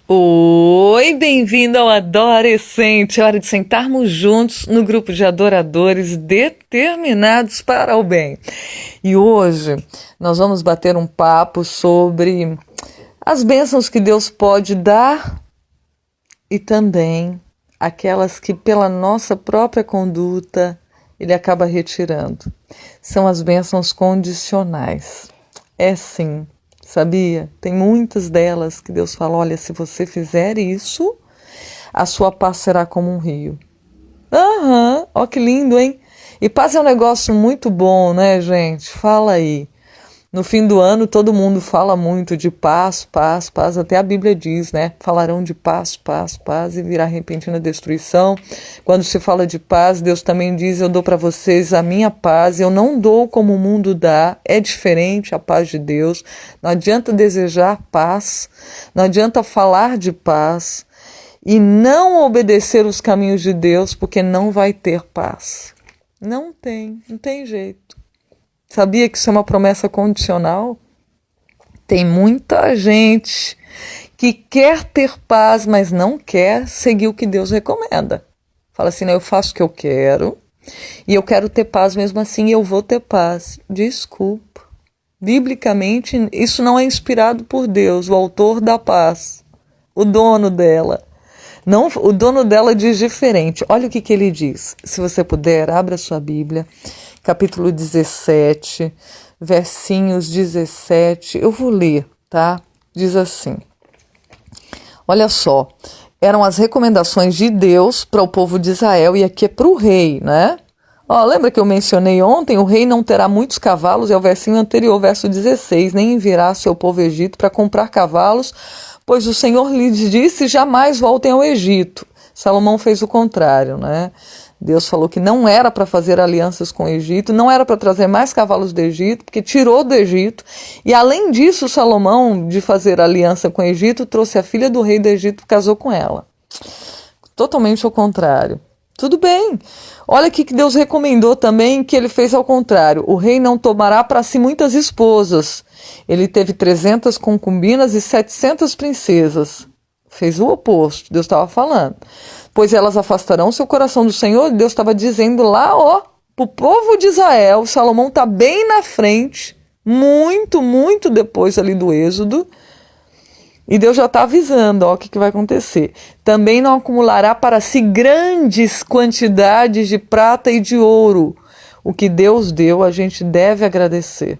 Oi, bem-vindo ao Adorescente. Hora de sentarmos juntos no grupo de adoradores determinados para o bem. E hoje nós vamos bater um papo sobre as bênçãos que Deus pode dar e também aquelas que pela nossa própria conduta Ele acaba retirando. São as bênçãos condicionais. É sim. Sabia? Tem muitas delas que Deus fala, olha, se você fizer isso, a sua paz será como um rio. Ó que lindo, hein? E paz é um negócio muito bom, né, gente? Fala aí. No fim do ano, todo mundo fala muito de paz, paz, paz. Até a Bíblia diz, né? Falarão de paz, paz, paz e virá repentina destruição. Quando se fala de paz, Deus também diz, eu dou para vocês a minha paz. Eu não dou como o mundo dá. É diferente a paz de Deus. Não adianta desejar paz. Não adianta falar de paz e não obedecer os caminhos de Deus, porque não vai ter paz. Não tem jeito. Sabia que isso é uma promessa condicional? Tem muita gente que quer ter paz, mas não quer seguir o que Deus recomenda. Fala assim, eu faço o que eu quero e eu quero ter paz mesmo assim e eu vou ter paz. Desculpa. Biblicamente, isso não é inspirado por Deus, o autor da paz, o dono dela. Não, o dono dela diz diferente. Olha o que ele diz. Se você puder, abra sua Bíblia, capítulo 17, versinhos 17. Eu vou ler, tá? Diz assim. Olha só. Eram as recomendações de Deus para o povo de Israel e aqui é para o rei, né? Lembra que eu mencionei ontem? O rei não terá muitos cavalos, é o versinho anterior, verso 16. Nem enviará seu povo Egito para comprar cavalos, pois o Senhor lhes disse, jamais voltem ao Egito. Salomão fez o contrário, né? Deus falou que não era para fazer alianças com o Egito, não era para trazer mais cavalos do Egito, porque tirou do Egito. E além disso, Salomão, de fazer aliança com o Egito, trouxe a filha do rei do Egito e casou com ela. Totalmente ao contrário. Tudo bem. Olha aqui que Deus recomendou também que ele fez ao contrário. O rei não tomará para si muitas esposas. Ele teve 300 concubinas e 700 princesas. Fez o oposto, Deus estava falando. Pois elas afastarão seu coração do Senhor. Deus estava dizendo lá, para o povo de Israel. Salomão está bem na frente, muito, muito depois ali do Êxodo. E Deus já está avisando, o que vai acontecer. Também não acumulará para si grandes quantidades de prata e de ouro. O que Deus deu, a gente deve agradecer.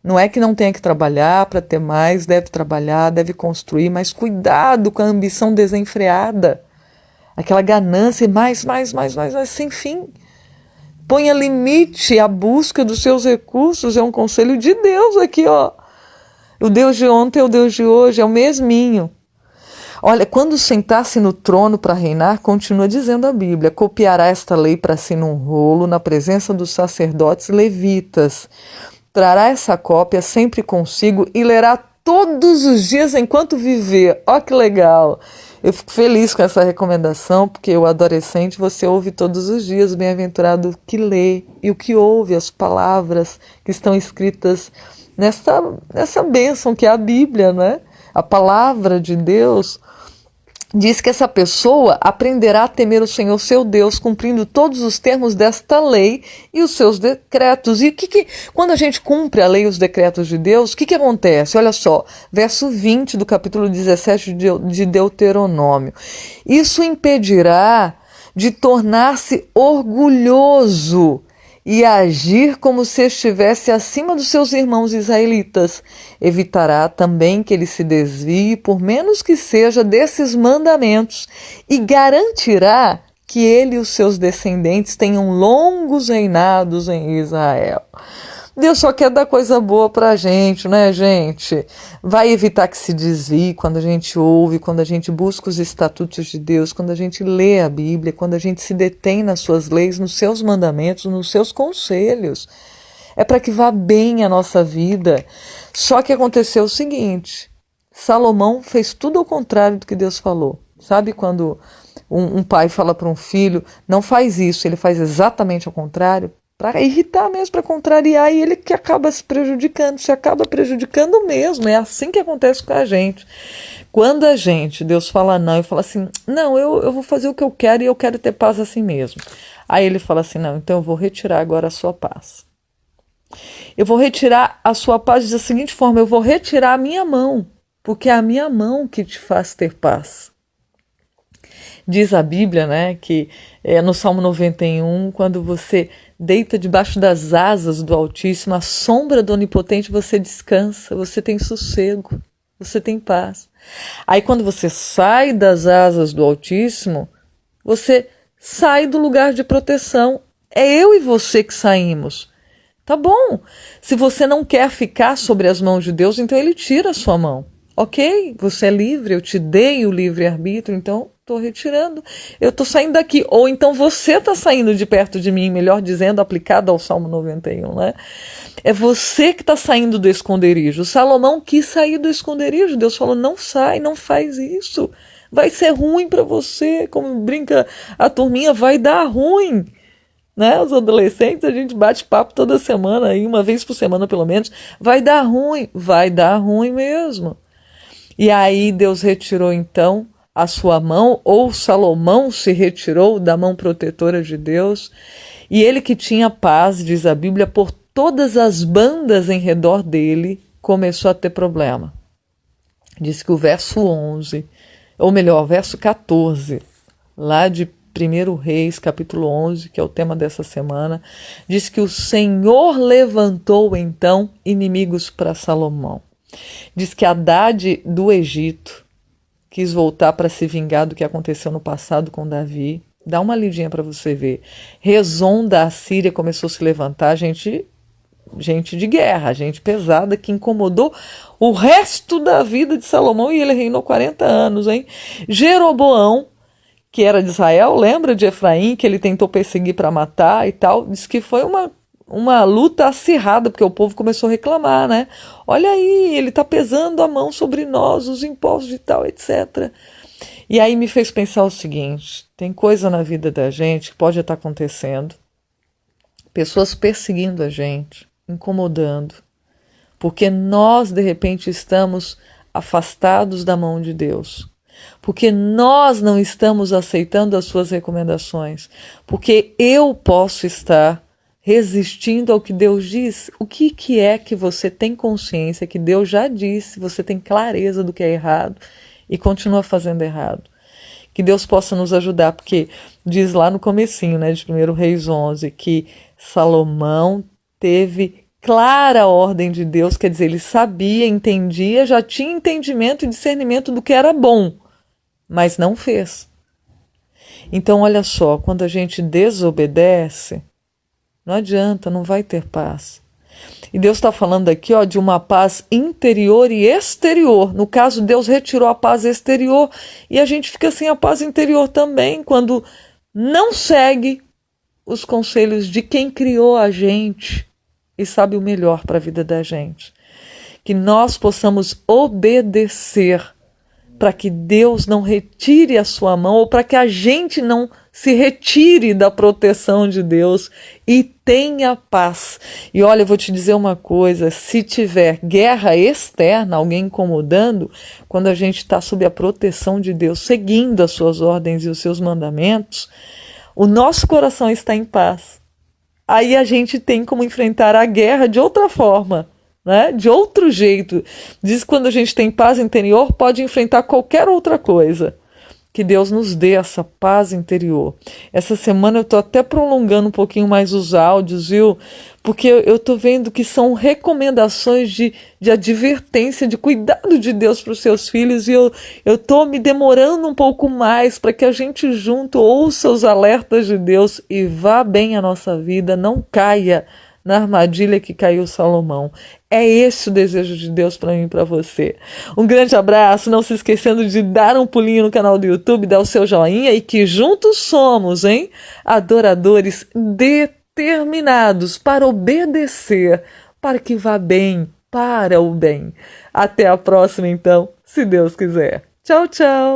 Não é que não tenha que trabalhar para ter mais, deve trabalhar, deve construir, mas cuidado com a ambição desenfreada. Aquela ganância, mais, sem fim. Ponha limite à busca dos seus recursos, é um conselho de Deus aqui, O Deus de ontem é o Deus de hoje, é o mesminho. Olha, quando sentar-se no trono para reinar, continua dizendo a Bíblia, copiará esta lei para si num rolo, na presença dos sacerdotes levitas. Trará essa cópia sempre consigo e lerá todos os dias enquanto viver. Que legal! Eu fico feliz com essa recomendação, porque o adolescente você ouve todos os dias, bem-aventurado que lê e o que ouve, as palavras que estão escritas nessa bênção que é a Bíblia, né? A palavra de Deus diz que essa pessoa aprenderá a temer o Senhor seu Deus, cumprindo todos os termos desta lei e os seus decretos. E quando a gente cumpre a lei e os decretos de Deus, o que acontece? Olha só, verso 20 do capítulo 17 de Deuteronômio. Isso impedirá de tornar-se orgulhoso e agir como se estivesse acima dos seus irmãos israelitas. Evitará também que ele se desvie, por menos que seja, desses mandamentos, e garantirá que ele e os seus descendentes tenham longos reinados em Israel. Deus só quer dar coisa boa pra gente, né, gente? Vai evitar que se desvie quando a gente ouve, quando a gente busca os estatutos de Deus, quando a gente lê a Bíblia, quando a gente se detém nas suas leis, nos seus mandamentos, nos seus conselhos. É para que vá bem a nossa vida. Só que aconteceu o seguinte, Salomão fez tudo ao contrário do que Deus falou. Sabe quando um pai fala para um filho, não faz isso, ele faz exatamente ao contrário? para irritar mesmo, para contrariar, e ele que acaba se prejudicando, se acaba prejudicando mesmo. É assim que acontece com a gente. Quando Deus fala não e fala assim, não, eu vou fazer o que eu quero e eu quero ter paz assim mesmo. Aí ele fala assim, não, então eu vou retirar agora a sua paz. Eu vou retirar a sua paz da seguinte forma, eu vou retirar a minha mão, porque é a minha mão que te faz ter paz. Diz a Bíblia, né, que no Salmo 91, quando você deita debaixo das asas do Altíssimo, a sombra do Onipotente, você descansa, você tem sossego, você tem paz. Aí quando você sai das asas do Altíssimo, você sai do lugar de proteção. É eu e você que saímos. Tá bom. Se você não quer ficar sobre as mãos de Deus, então ele tira a sua mão. Ok, você é livre, eu te dei o livre-arbítrio, então estou retirando. Eu estou saindo daqui. Ou então você está saindo de perto de mim, melhor dizendo, aplicado ao Salmo 91, né? É você que está saindo do esconderijo. Salomão quis sair do esconderijo. Deus falou, não sai, não faz isso. Vai ser ruim para você. Como brinca a turminha, vai dar ruim. Né? Os adolescentes, a gente bate papo toda semana, aí, uma vez por semana pelo menos. Vai dar ruim mesmo. E aí Deus retirou então a sua mão, ou Salomão se retirou da mão protetora de Deus, e ele que tinha paz, diz a Bíblia, por todas as bandas em redor dele, começou a ter problema. Diz que o verso 11, ou melhor, o verso 14, lá de 1 Reis, capítulo 11, que é o tema dessa semana, diz que o Senhor levantou então inimigos para Salomão. Diz que Haddad do Egito quis voltar para se vingar do que aconteceu no passado com Davi. Dá uma lidinha para você ver. Rezon da Assíria começou a se levantar, gente de guerra, gente pesada que incomodou o resto da vida de Salomão, e ele reinou 40 anos, hein? Jeroboão, que era de Israel, lembra de Efraim, que ele tentou perseguir para matar e tal? Diz que foi uma luta acirrada, porque o povo começou a reclamar, né? Olha aí, ele está pesando a mão sobre nós, os impostos e tal, etc. E aí me fez pensar o seguinte, tem coisa na vida da gente que pode estar acontecendo, pessoas perseguindo a gente, incomodando, porque nós, de repente, estamos afastados da mão de Deus, porque nós não estamos aceitando as suas recomendações, porque eu posso estar resistindo ao que Deus diz. O que é que você tem consciência que Deus já disse, você tem clareza do que é errado e continua fazendo errado? Que Deus possa nos ajudar, porque diz lá no comecinho, né, de 1 Reis 11, que Salomão teve clara ordem de Deus, quer dizer, ele sabia, entendia, já tinha entendimento e discernimento do que era bom, mas não fez. Então, olha só, quando a gente desobedece, não adianta, não vai ter paz. E Deus está falando aqui de uma paz interior e exterior. No caso, Deus retirou a paz exterior e a gente fica sem a paz interior também, quando não segue os conselhos de quem criou a gente e sabe o melhor para a vida da gente. Que nós possamos obedecer para que Deus não retire a sua mão, ou para que a gente não se retire da proteção de Deus e tenha paz. E olha, eu vou te dizer uma coisa, se tiver guerra externa, alguém incomodando, quando a gente está sob a proteção de Deus, seguindo as suas ordens e os seus mandamentos, o nosso coração está em paz. Aí a gente tem como enfrentar a guerra de outra forma, né? De outro jeito. Diz que quando a gente tem paz interior, pode enfrentar qualquer outra coisa. Que Deus nos dê essa paz interior. Essa semana eu estou até prolongando um pouquinho mais os áudios, viu? Porque eu estou vendo que são recomendações de advertência, de cuidado de Deus para os seus filhos, e eu estou me demorando um pouco mais para que a gente junto ouça os alertas de Deus e vá bem a nossa vida, não caia na armadilha que caiu Salomão. É esse o desejo de Deus para mim e para você. Um grande abraço, não se esquecendo de dar um pulinho no canal do YouTube, dar o seu joinha, e que juntos somos, hein? Adoradores determinados para obedecer, para que vá bem, para o bem. Até a próxima então, se Deus quiser. Tchau, tchau!